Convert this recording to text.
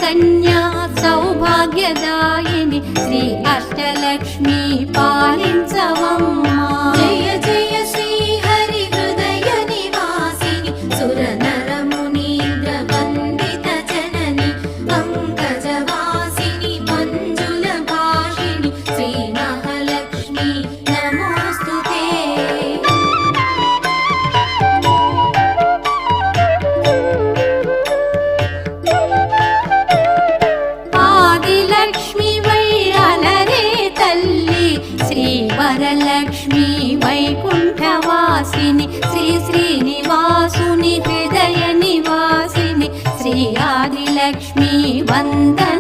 కన్యా సౌభాగ్యదాయిని శ్రీ అష్టలక్ష్మి పాలించవమ్మా. జయ జయ శ్రీ హరి హృదయ నివాసిని సుర నర మునీంద్ర వందిత జనని పంకజవాసిని మంజుల భాషిణి శ్రీ మహాలక్ష్మి నమోస్తుతే. ఆదిలక్ష్మి వైరలరే తల్లి శ్రీ వరలక్ష్మి వైకుంఠవాసిని శ్రీ శ్రీనివాసుని హృదయ నివాసిని శ్రీ ఆదిలక్ష్మి వందన